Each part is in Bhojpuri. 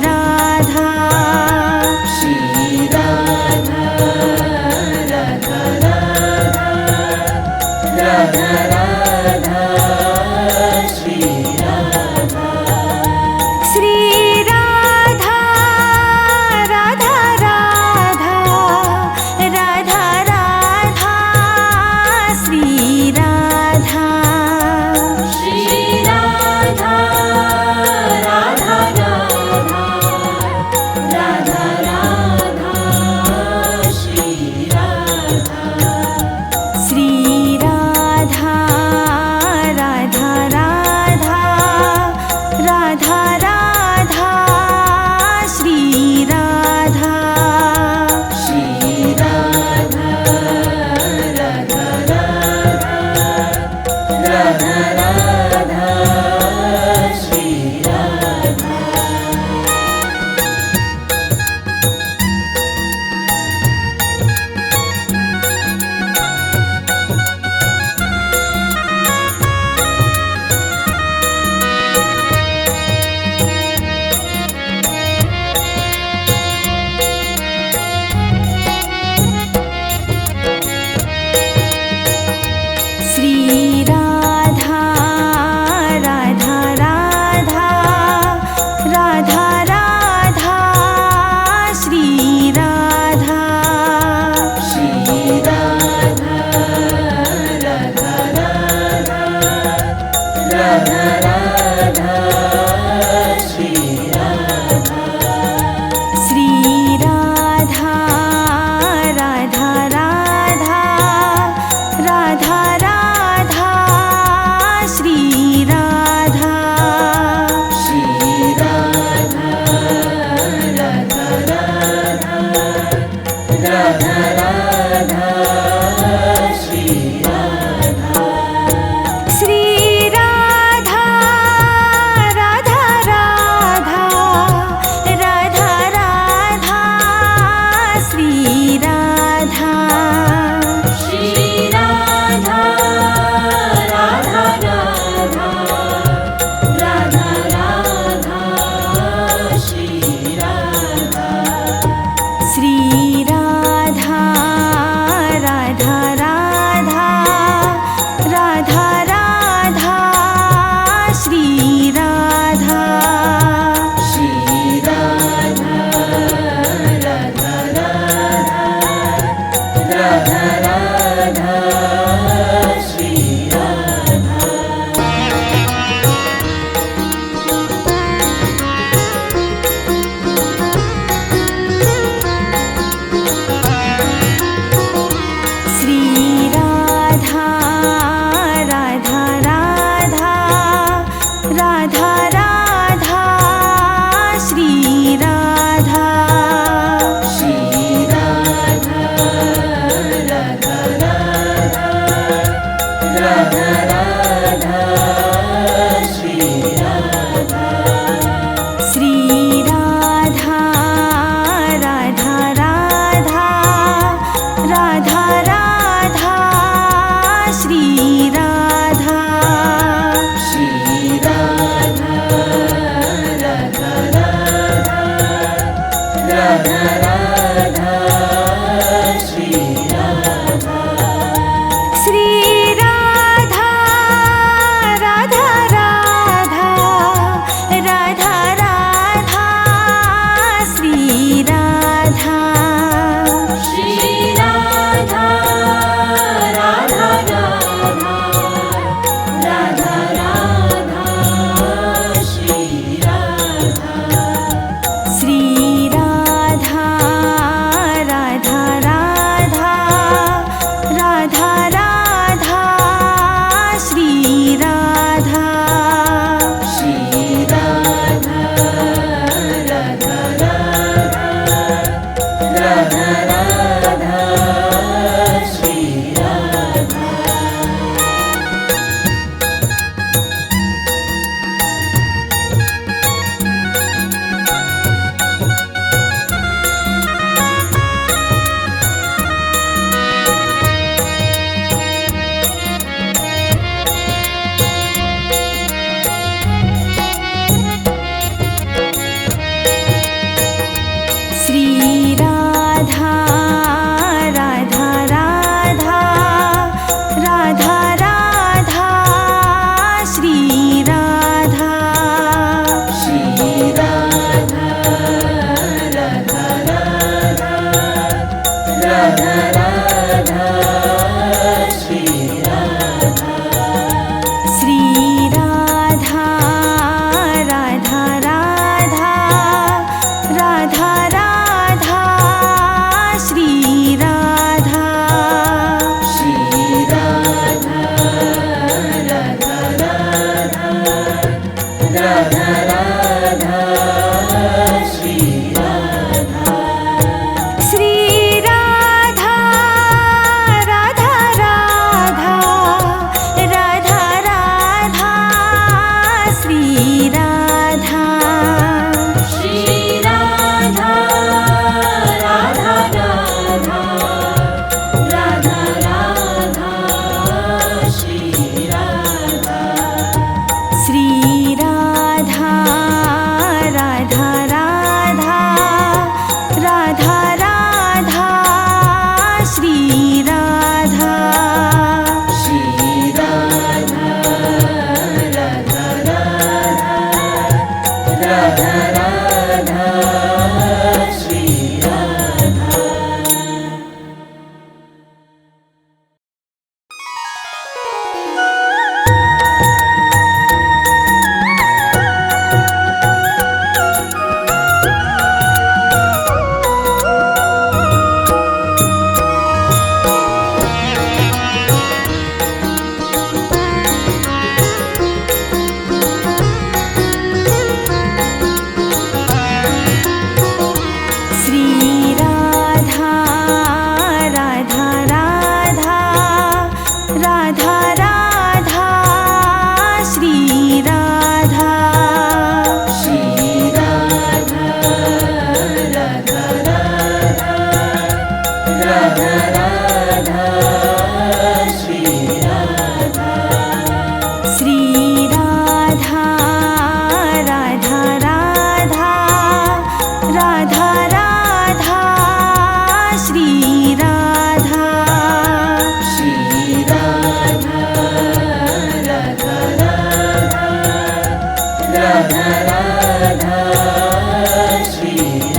राधा श्री राधा राधा राधा राधा श्री राधा श्री राधा राधा राधा राधा राधा श्री राधा श्री राधा राधा राधा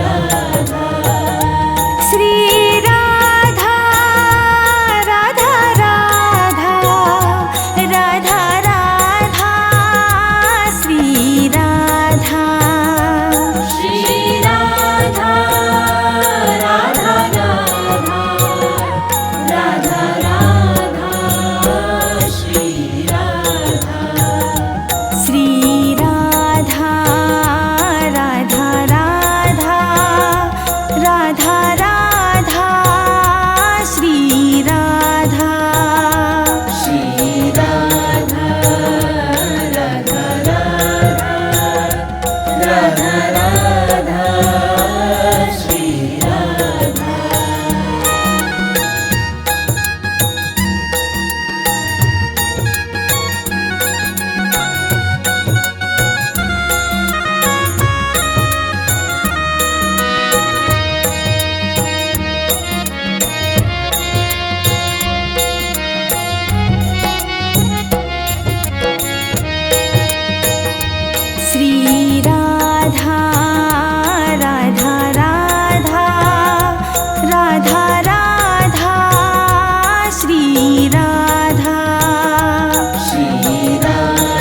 राधा श्री राधा राधा राधा राधा राधा श्री राधा श्री राधा राधा राधा राधा राधा श्री राधा श्री राधा राधा राधा राधा राधा श्री राधा श्री राधा राधा राधा राधा श्री राधा श्री राधा राधा राधा राधा राधा श्री राधा श्री राधा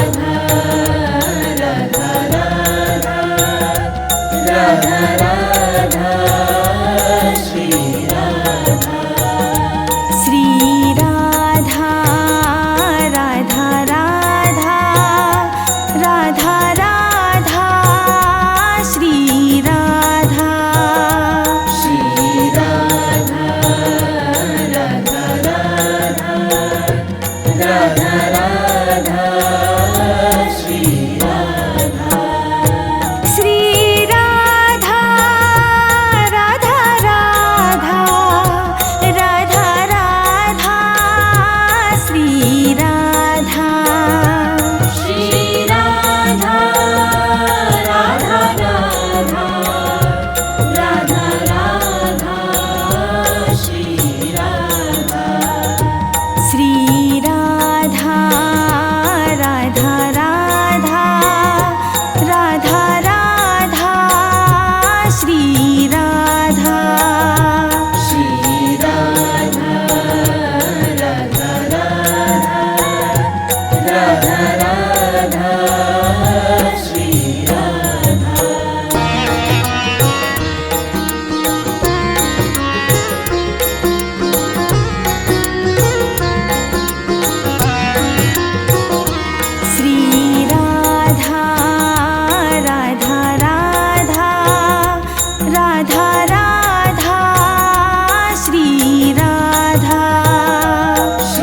राधा राधा राधा राधा श्री राधा श्री राधा राधा राधा राधा राधा श्री राधा श्री राधा राधा राधा राधा श्री राधा श्री राधा राधा राधा राधा राधा श्री राधा श्री राधा राधा राधा राधा राधा श्री राधा श्री राधा राधा राधा राधा राधा श्री राधा श्री राधा राधा राधा राधा श्री राधा श्री राधा राधा राधा राधा राधा श्री राधा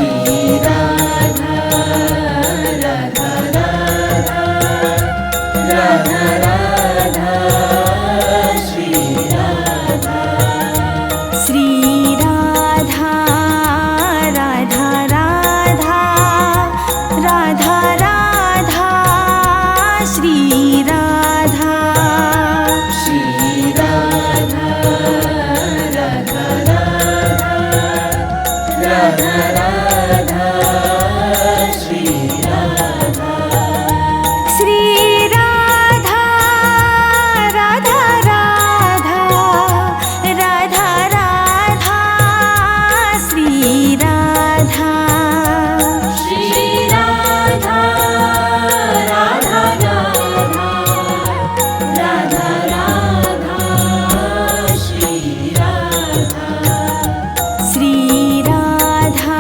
श्री राधा राधा राधा राधा श्री राधा श्री राधा राधा राधा राधा राधा श्री राधा श्री राधा राधा राधा राधा श्री राधा श्री राधा राधा राधा राधा राधा श्री राधा श्री राधा राधा राधा राधा राधा श्री राधा श्री राधा राधा राधा राधा राधा श्री राधा श्री राधा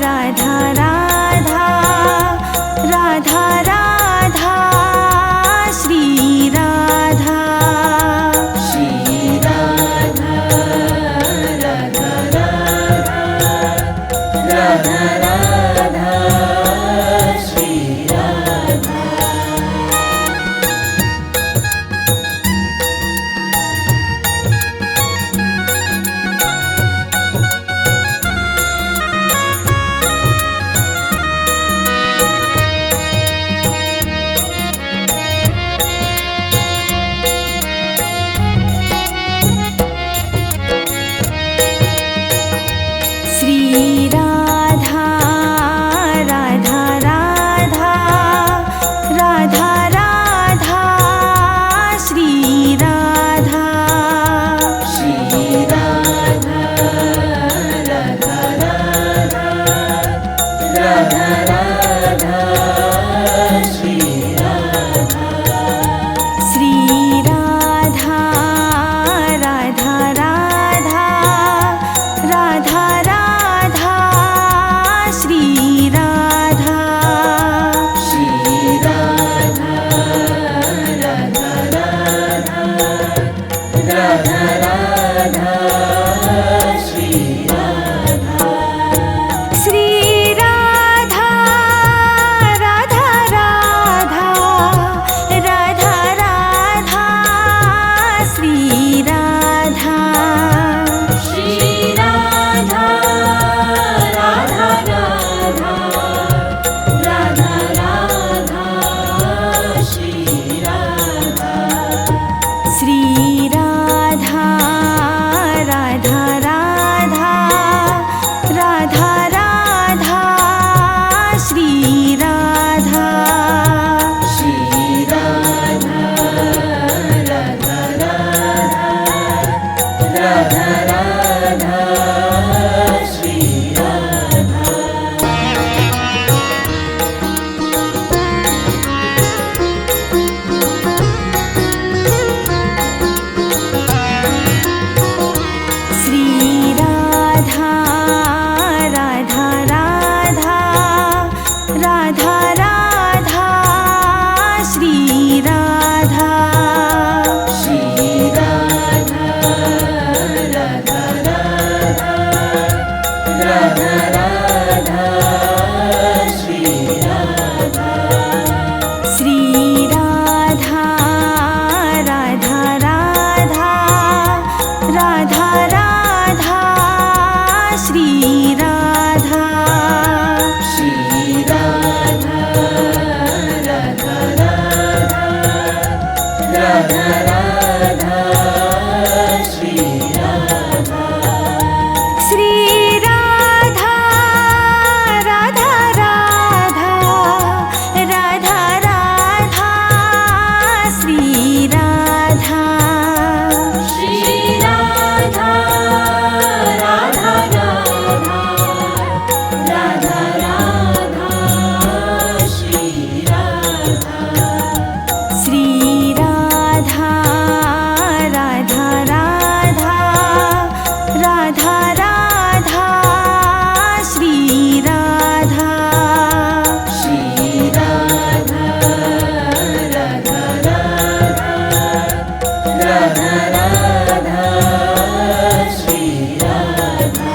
राधा राधा राधा श्री राधा श्री राधा राधा राधा राधा राधा श्री राधा राधा श्री राधा श्री राधा राधा राधा राधा राधा श्री राधा श्री राधा राधा राधा राधा राधा श्री राधा श्री राधा राधा राधा राधा राधा श्री राधा श्री राधा राधा राधा राधा श्री राधा श्री राधा राधा राधा राधा राधा श्री राधा श्री राधा राधा राधा राधा श्री राधा श्री राधा राधा राधा राधा राधा श्री राधा श्री राधा राधा राधा राधा श्री राधा श्री राधा राधा राधा राधा राधा श्री राधा श्री राधा राधा राधा राधा राधा श्री राधा श्री राधा राधा राधा राधा राधा श्री राधा श्री राधा राधा राधा राधा श्री राधा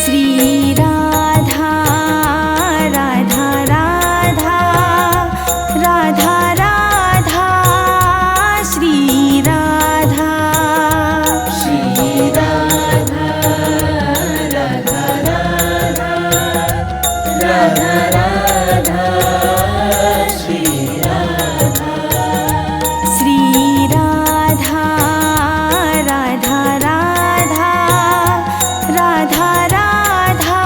श्री राधा राधा राधा राधा राधा श्री राधा श्री राधा राधा राधा राधा श्री राधा श्री राधा राधा राधा राधा राधा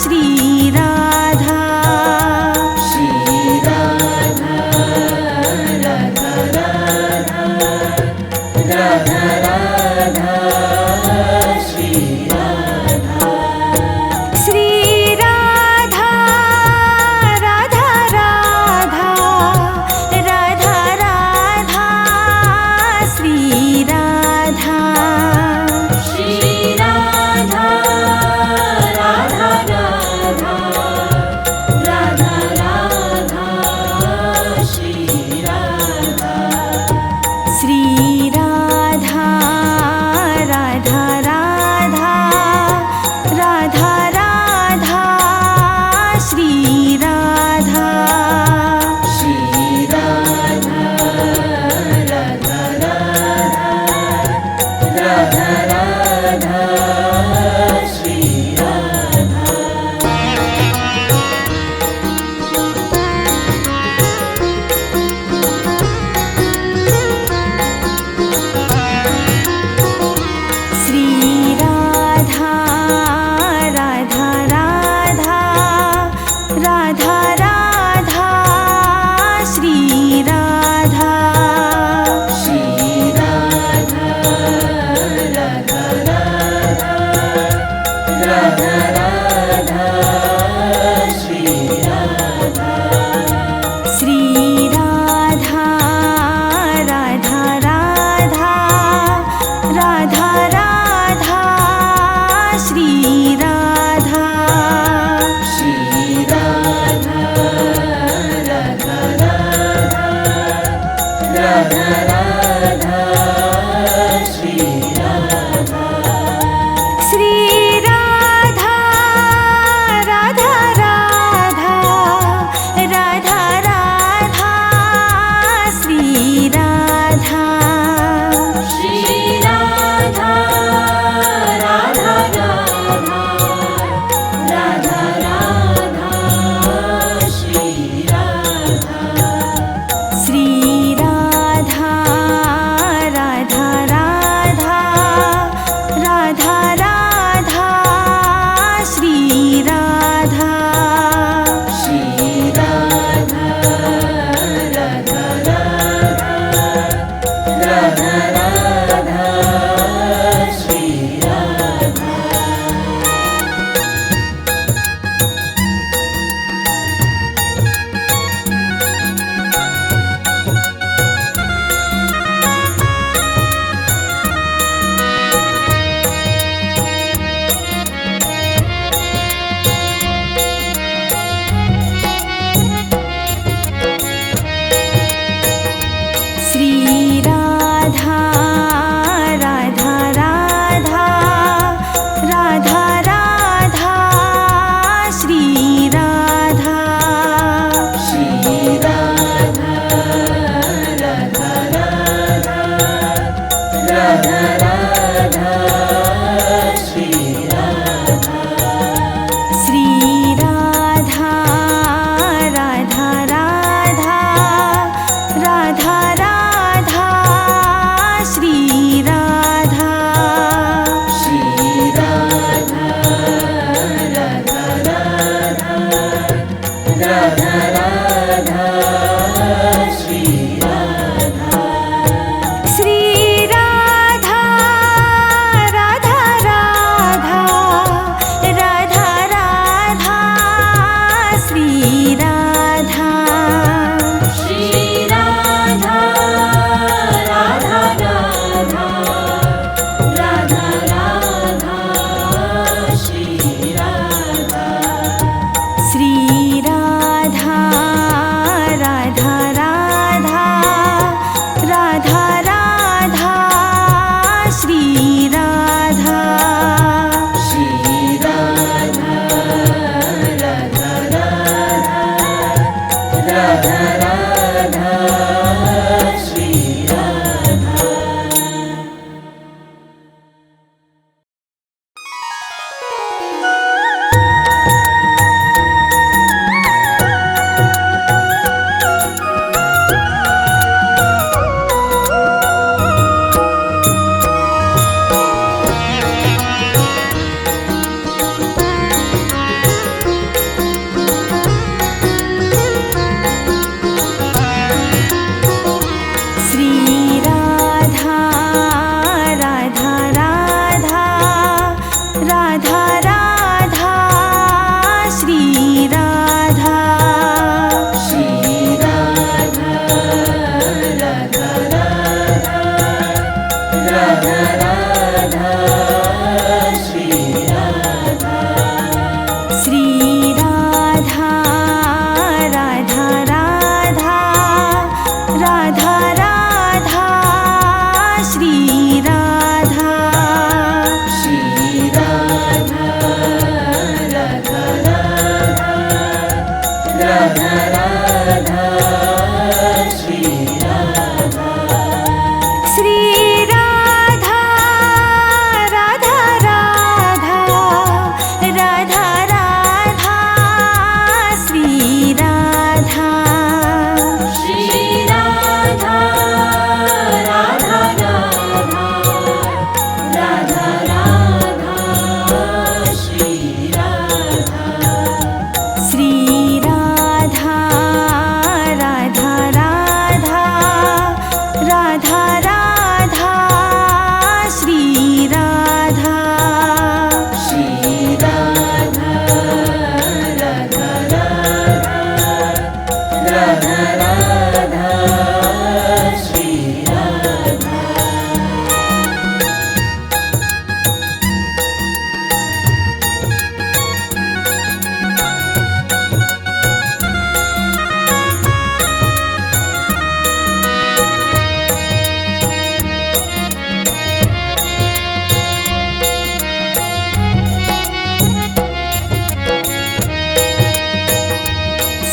श्री राधा श्री राधा राधा राधा राधा श्री राधा श्री राधा राधा राधा श्री राधा श्री राधा राधा राधा राधा राधा श्री राधा श्री राधा राधा राधा राधा राधा श्री राधा श्री राधा राधा राधा राधा राधा श्री राधा श्री राधा राधा राधा राधा श्री राधा श्री राधा राधा राधा राधा राधा श्री राधा श्री राधा राधा राधा राधा श्री राधा श्री राधा राधा राधा राधा राधा श्री राधा श्री राधा राधा राधा राधा श्री राधा श्री राधा राधा राधा राधा राधा श्री राधा श्री राधा राधा राधा राधा राधा श्री राधा श्री राधा राधा राधा राधा राधा श्री राधा श्री राधा राधा राधा राधा श्री राधा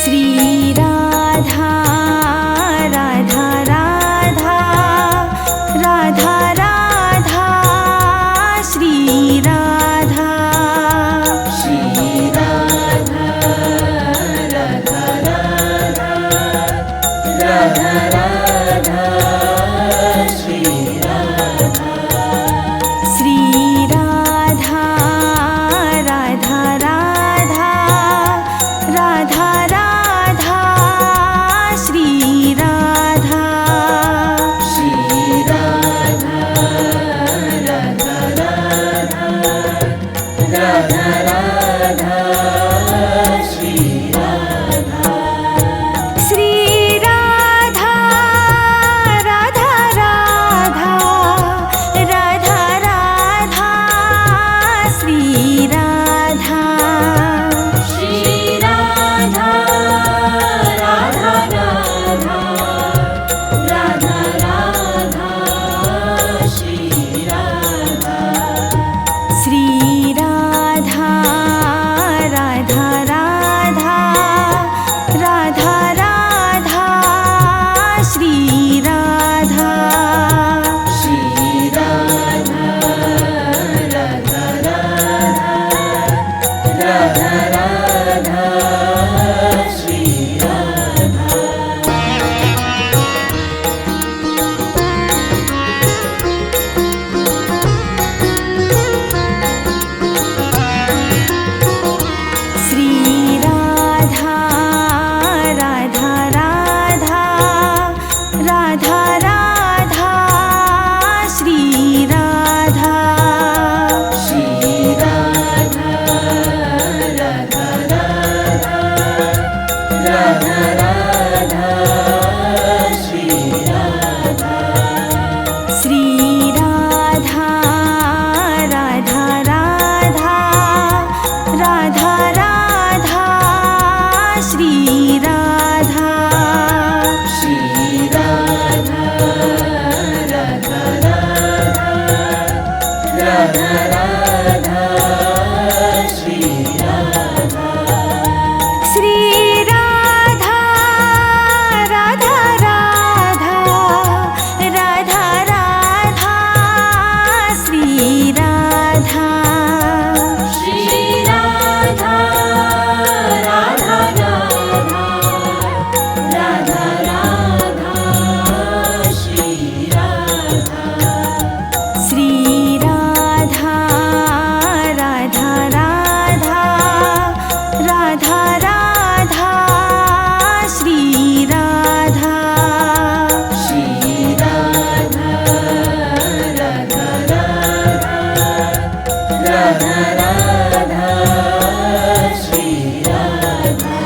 श्री राधा राधा राधा राधा राधा श्री राधा श्री राधा राधा राधा राधा श्री राधा श्री राधा राधा राधा राधा राधा श्री राधा श्री राधा राधा राधा राधा श्री राधा श्री राधा राधा राधा राधा राधा श्री राधा श्री राधा राधा राधा राधा राधा श्री राधा श्री राधा राधा राधा राधा श्री राधा श्री राधा राधा राधा राधा श्री राधा श्री राधा राधा राधा राधा राधा श्री राधा श्री राधा राधा राधा राधा राधा श्री राधा श्री राधा राधा राधा राधा राधा श्री राधा श्री राधा राधा राधा राधा श्री राधा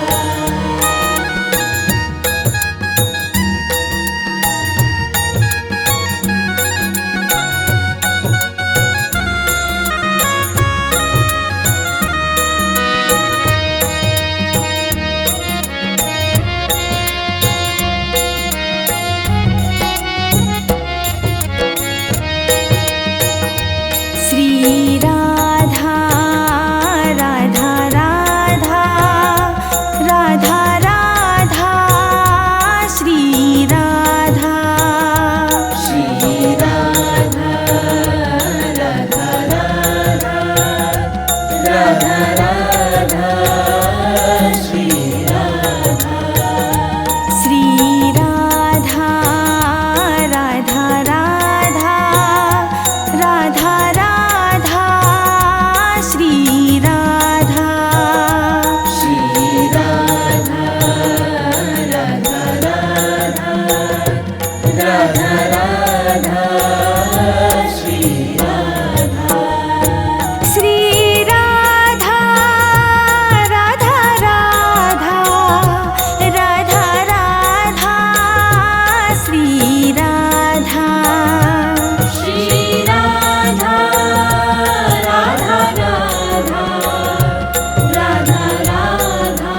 श्री राधा राधा राधा राधा राधा श्री राधा श्री राधा राधा राधा राधा श्री राधा श्री राधा राधा राधा राधा राधा श्री राधा श्री राधा राधा राधा राधा श्री राधा श्री राधा राधा राधा राधा राधा श्री राधा श्री राधा राधा राधा राधा राधा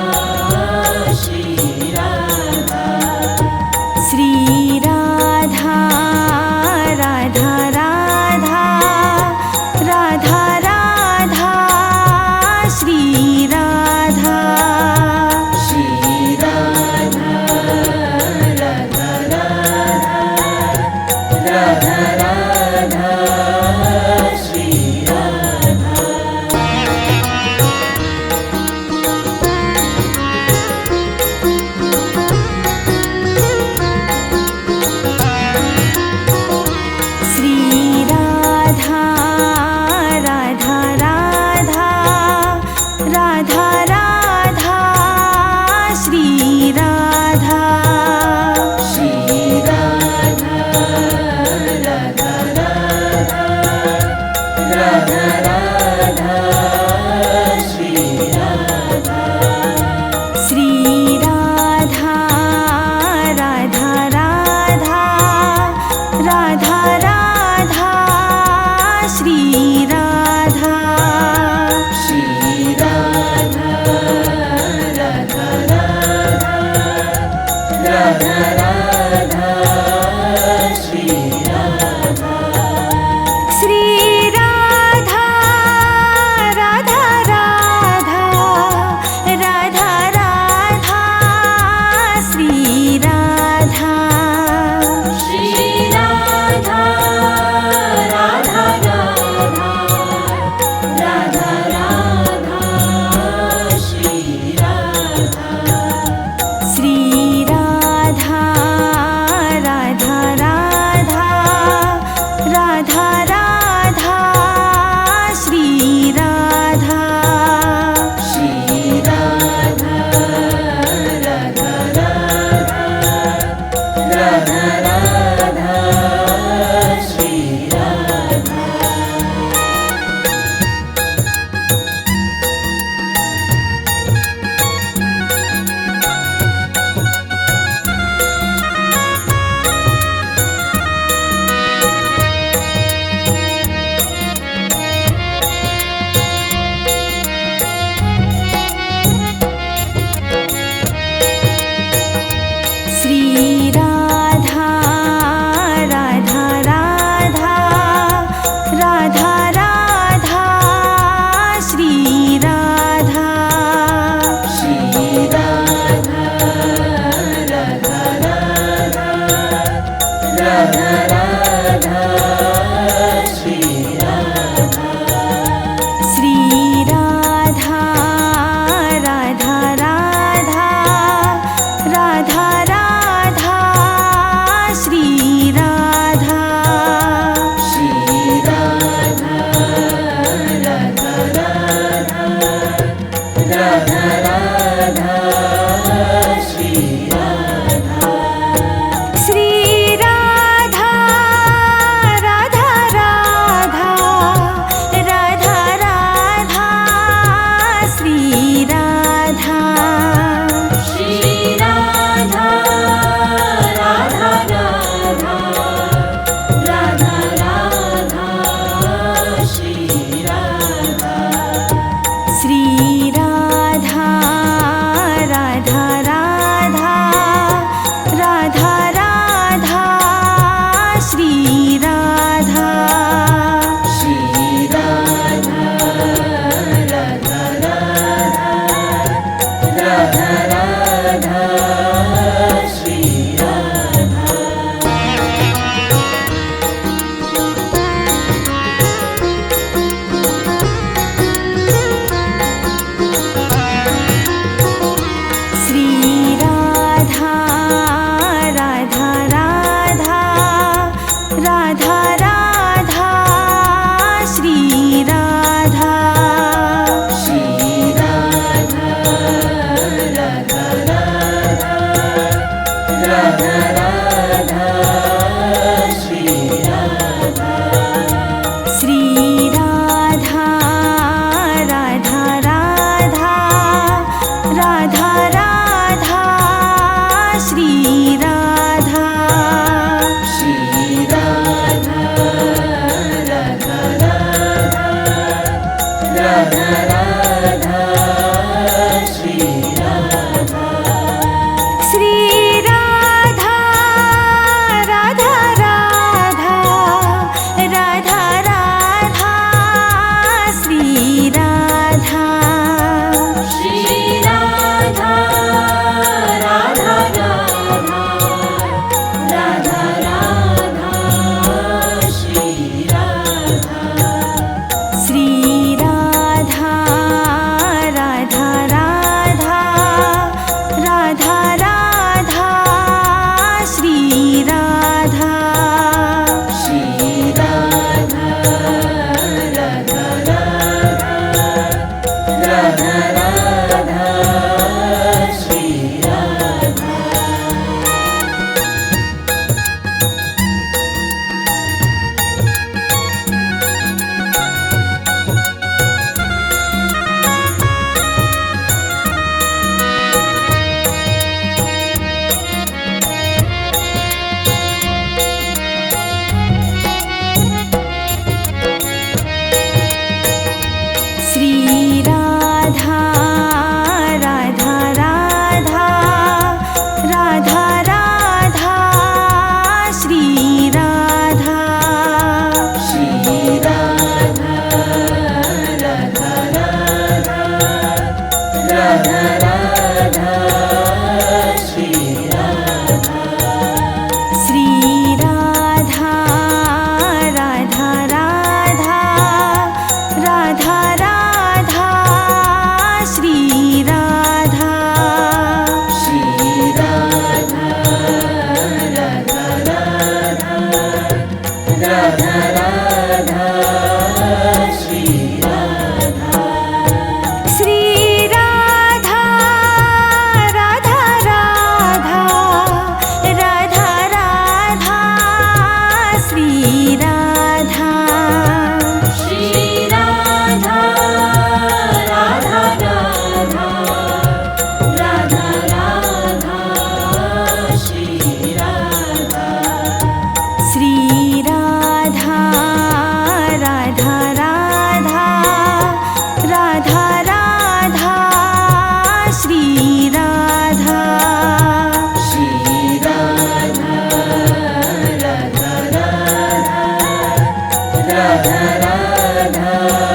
श्री राधा श्री राधा राधा राधा राधा राधा श्री राधा श्री राधा राधा राधा राधा श्री राधा श्री राधा राधा राधा राधा राधा श्री राधा श्री राधा राधा राधा राधा श्री राधा श्री राधा राधा राधा राधा राधा श्री राधा श्री राधा राधा राधा राधा श्री राधा श्री राधा राधा राधा राधा राधा श्री राधा श्री राधा राधा राधा राधा राधा श्री राधा श्री राधा राधा श्री राधा श्री राधा राधा राधा राधा राधा श्री राधा श्री राधा राधा राधा राधा राधा श्री राधा श्री राधा राधा राधा राधा राधा श्री राधा श्री राधा राधा राधा राधा श्री राधा श्री राधा राधा राधा राधा राधा श्री राधा श्री राधा राधा राधा राधा श्री राधा श्री राधा राधा राधा राधा राधा श्री राधा श्री राधा राधा राधा राधा श्री राधा श्री राधा राधा राधा राधा राधा श्री राधा श्री राधा राधा राधा राधा राधा श्री राधा श्री राधा राधा राधा राधा राधा श्री राधा श्री राधा राधा राधा राधा श्री राधा श्री राधा राधा राधा राधा राधा श्री राधा श्री राधा राधा राधा राधा श्री राधा श्री राधा राधा राधा राधा राधा श्री राधा श्री राधा राधा राधा राधा श्री राधा श्री राधा राधा राधा राधा राधा श्री राधा श्री राधा राधा राधा राधा राधा श्री राधा श्री राधा राधा राधा राधा राधा श्री राधा श्री राधा राधा राधा राधा